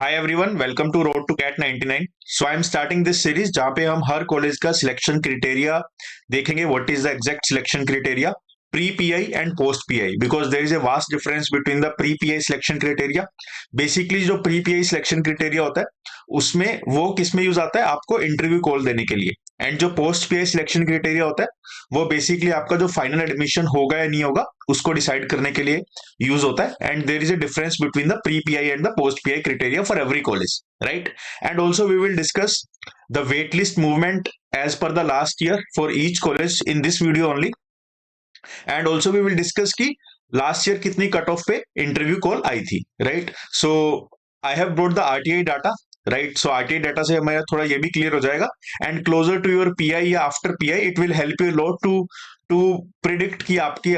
Hi everyone, welcome to road to CAT 99। So I am starting this series जहां पे हम हर college का सिलेक्शन क्राइटेरिया देखेंगे। What is the exact selection criteria pre PI and post PI, because there is a vast difference between the pre PI selection criteria. Basically जो pre PI selection criteria होता है उसमें वो किस में use आता है, आपको इंटरव्यू कॉल देने के लिए। एंड जो पोस्ट पीआई सिलेक्शन क्राइटेरिया होता है वो बेसिकली आपका जो फाइनल एडमिशन होगा या नहीं होगा उसको डिसाइड करने के लिए यूज होता है। And there is a difference between the pre PI and the post PI criteria for every college, right? And also we will discuss the wait list movement as per the last year for each college in this video only. And also we will discuss कि last year कितनी cut off पे interview call आई थी, right? So I have brought the RTI data, right. So RTI data से हमारा थोड़ा ये भी क्लियर हो जाएगा। And closer to your PI या after PI it will help you lot to predict कि आपकी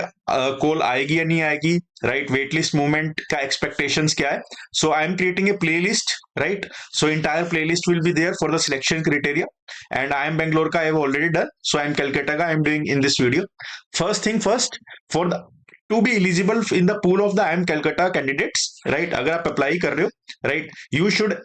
कॉल आएगी या नहीं आएगी, राइट। वेट लिस्ट मूवमेंट का एक्सपेक्टेशंस क्या है। So I am creating a playlist, right. So entire playlist will be there for the selection criteria. And I am Bangalore का I have already done, so I am Calcutta का I am doing in this video. First thing first, for the to be eligible in the pool of the IIM Calcutta candidates, right? अगर आप apply कर रहे हो, right, you should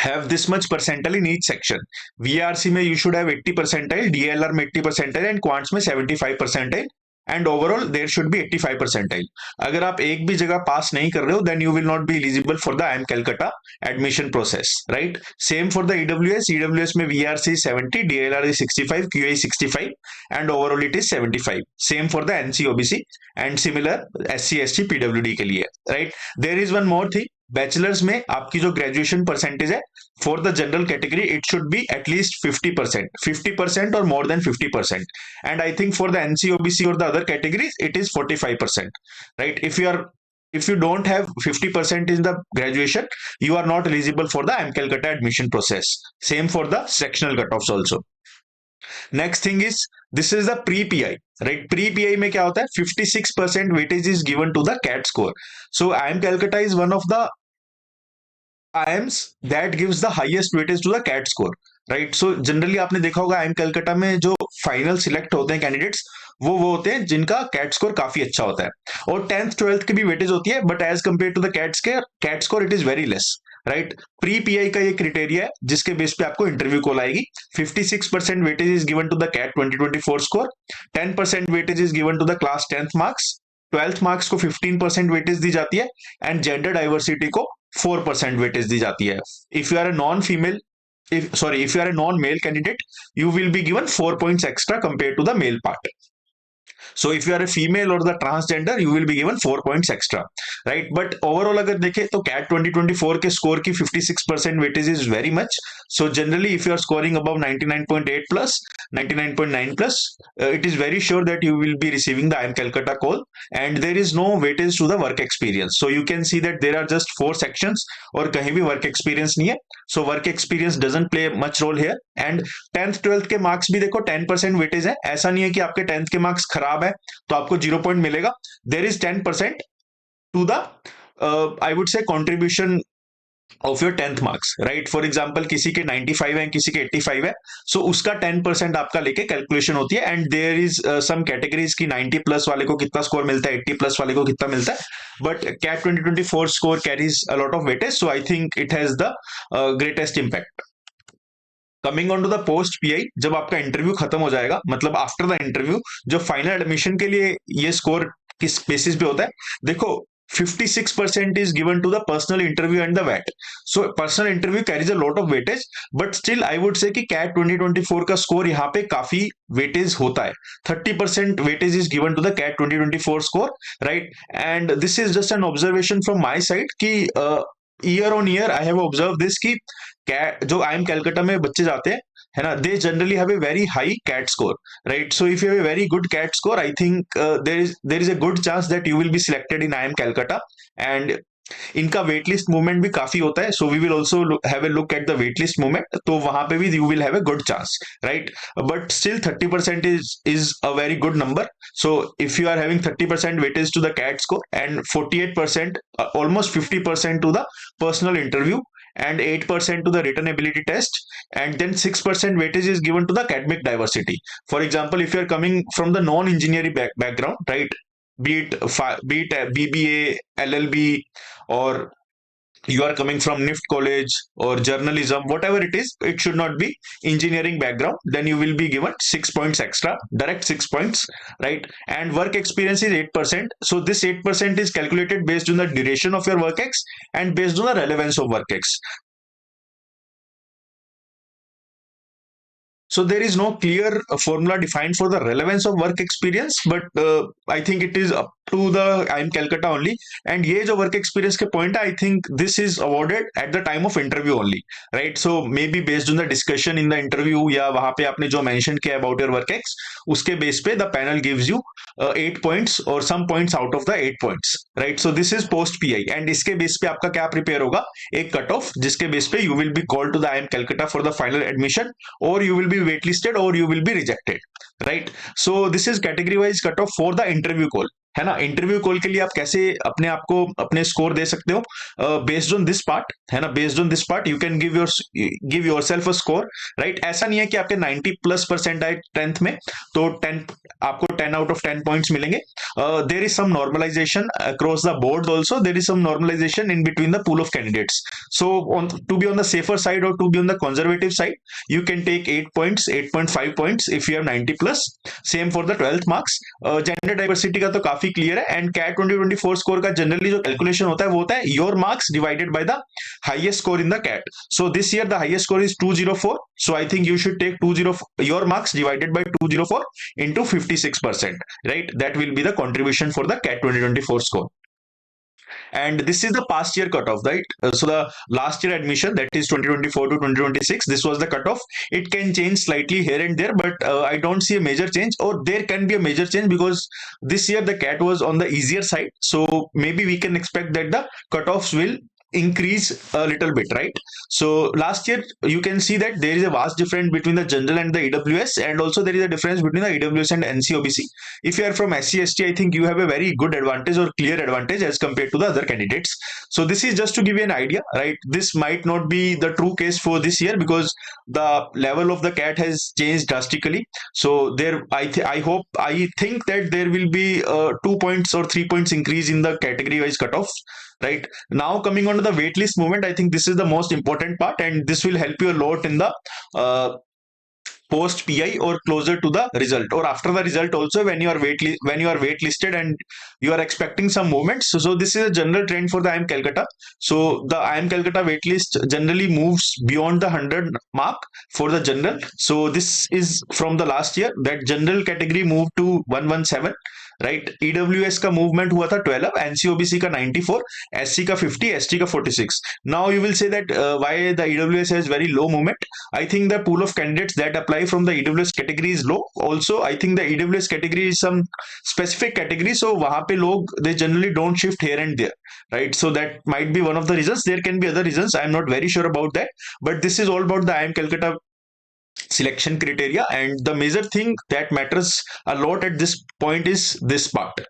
have this much percentile in each section. VRC में you should have 80 percentile, DLR में 80 percentile and Quants में 75 percentile. And overall there should be 85 percentile. अगर आप एक भी जगह पास नहीं कर रहे हो then you will not be eligible for the IIM Calcutta admission process, right. Same for the EWS में VRC 70, DLR is 65, QA 65 and overall it is 75। Same for the NC-OBC and similar SC/ST PWD के लिए, right. There is one more thing, bachelors में आपकी जो graduation percentage है for the general category it should be at least 50% और more than 50%। and I think for the NC-OBC or the other categories it is 45%, right? If you don't have 50% in the graduation you are not eligible for the IIM Calcutta admission process. Same for the sectional cutoffs also. Next thing is this is the pre-PI, right? Pre-PI में क्या होता है, 56% weightage is given to the CAT score. So IIM Calcutta is one of the IIMs that gives the highest weightage to the CAT score, right. So generally आपने देखा होगा IIM Calcutta में जो final select होते हैं candidates वो होते हैं जिनका कैट स्कोर काफी अच्छा होता है। और 10th 12th की भी वेटेज होती है, but as compare to the CAT score it is very less, right. Pre PI का ये क्राइटेरिया है जिसके बेस पे आपको इंटरव्यू कॉल आएगी। 56% weightage is given to the CAT 2024 score, 10% weightage is given to the class 10th marks, 12th marks को 15% weightage दी जाती है एंड जेंडर डाइवर्सिटी को 4% वेटेज दी जाती है। If you are a non female, if you are a non-male candidate you will be given 4 points extra compared to the male part. So if you are a female or the transgender you will be given 4 points extra, right? But overall अगर देखें तो CAT 2024 के score की 56% weightage is very much. So generally if you are scoring above 99.8 plus 99.9 plus it is very sure that you will be receiving the IIM Calcutta call and there is no weightage to the work experience. So you can see that there are just 4 sections और कहीं भी work experience नहीं है. So work experience doesn't play much role here. And 10th 12th के marks भी देखो 10% weightage है। ऐसा नहीं है कि आपके 10th के मार्क्स खराब है तो आपको 0 पॉइंट मिलेगा। There is 10% to the I would say contribution of your 10th marks, right. For example किसी के 95 है किसी के 85 है, सो उसका 10% आपका लेके कैलकुलेशन होती है। And there is some categories की 90 प्लस वाले को कितना स्कोर मिलता है, 80 प्लस वाले को कितना मिलता है। But CAT 2024 score carries a lot of weightage, so I think it has the greatest impact. Coming on to the post PI, जब आपका इंटरव्यू खत्म हो जाएगा, मतलब आफ्टर द इंटरव्यू जो फाइनल एडमिशन के लिए ये स्कोर किस बेसिस पे होता है, देखो 56% is given to the personal interview and the VAT. So personal interview carries a lot of weightage, but still I would say कि CAT 2024 का स्कोर यहाँ पे काफी वेटेज होता है। 30% weightage is given to the CAT 2024 score, right? And this is just an observation from my side कि year on year I have observe this कि जो IIM Calcutta में बच्चे जाते हैं है ना, they generally have a very high CAT score, right. So if you have a very good CAT score I think there is a good chance that you will be selected in IIM Calcutta. And इनका wait list movement भी काफी होता है, so we will also have a look at the wait list movement, तो वहां पे भी you will have a good chance, right. But still 30% is a very good number. So if you are having 30% weightage to the CAT score and 48%, almost 50% to the personal interview and 8% to the written ability test, and then 6% weightage is given to the academic diversity. For example, if you are coming from the non-engineering background, right, be it BBA, LLB, or you are coming from NIFT college or journalism, whatever it is, it should not be engineering background. Then you will be given 6 points extra, direct 6 points, right? And work experience is 8%. So this 8% is calculated based on the duration of your work ex and based on the relevance of work ex. So there is no clear formula defined for the relevance of work experience, but I think it is up to the IIM Calcutta only. And ये जो work experience के point है, I think this is awarded at the time of interview only, right? So maybe based on the discussion in the interview या वहाँ पे आपने जो mention किया about your work ex, उसके base पे the panel gives you 8 points or some points out of the 8 points, right? So this is post PI and इसके base पे आपका क्या prepare होगा? एक cut off जिसके base पे you will be called to the IIM Calcutta for the final admission, or you will be waitlisted or you will be rejected, right? So this is category wise cutoff for the interview call, है ना? Interview call के लिए आप कैसे अपने आप को अपने स्कोर दे सकते हो? बेस्ड ऑन दिस पार्ट, है ना? Based on this part you can give yourself a score, right? ऐसा नहीं है कि आपके 90+% आए 10th में तो 10 आपको 10 आउट ऑफ 10 पॉइंट्स मिलेंगे. There is some normalisation across the board also. There is some normalisation in between the pool of candidates. So to be on the safer side और to be on the conservative side, you can take 8 points, 8.5 points if you have 90 plus. Same for the 12th marks. Gender diversity का तो काफी clear है. And CAT 2024 score का generally जो calculation होता है वो होता है your marks divided by the highest score in the CAT. So this year the highest score is 204. So I think you should take 20 your marks divided by 204 into 56%, right? That will be the contribution for the CAT 2024 score. And this is the past year cutoff, right? So the last year admission, that is 2024 to 2026, this was the cutoff. It can change slightly here and there, but I don't see a major change, or there can be a major change because this year the CAT was on the easier side. So maybe we can expect that the cutoffs will increase a little bit, right? So last year you can see that there is a vast difference between the general and the EWS, and also there is a difference between the EWS and NCOBC. If you are from SC ST, I think you have a very good advantage or clear advantage as compared to the other candidates. So this is just to give you an idea, right? This might not be the true case for this year because the level of the CAT has changed drastically. So there I think that there will be 2 points or 3 points increase in the category wise cutoff, right? Now coming on to the waitlist movement, I think this is the most important part, and this will help you a lot in the post PI or closer to the result, or after the result also, when you are waitlisted and you are expecting some movements. So this is a general trend for the IIM Calcutta. So the IIM Calcutta waitlist generally moves beyond the 100 mark for the general. So this is from the last year that general category moved to 117, right. EWS का movement हुआ था 12, एनसीओबीसी का 94, SC का 50, ST का 46. Now you will say that why the EWS has very low movement. I think the pool of candidates that apply from the EWS category is low. Also I think the EWS category is some specific category, so वहां पे लोग they generally don't shift here and there, right? So that might be one of the reasons. There can be other reasons, I am not very sure about that, but this is all about the IIM Calcutta selection criteria. And the major thing that matters a lot at this point is this part,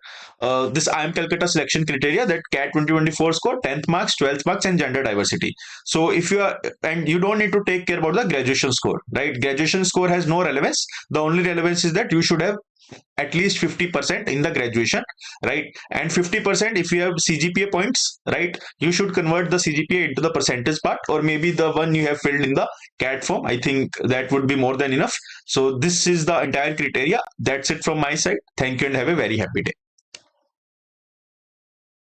this IIM Calcutta selection criteria, that CAT 2024 score, 10th marks, 12th marks, and gender diversity. So if you are, and you don't need to take care about the graduation score, right? Graduation score has no relevance. The only relevance is that you should have at least 50% in the graduation, right? And 50% if you have CGPA points, right? You should convert the CGPA into the percentage part, or maybe the one you have filled in the CAT form. I think that would be more than enough. So this is the entire criteria. That's it from my side. Thank you and have a very happy day.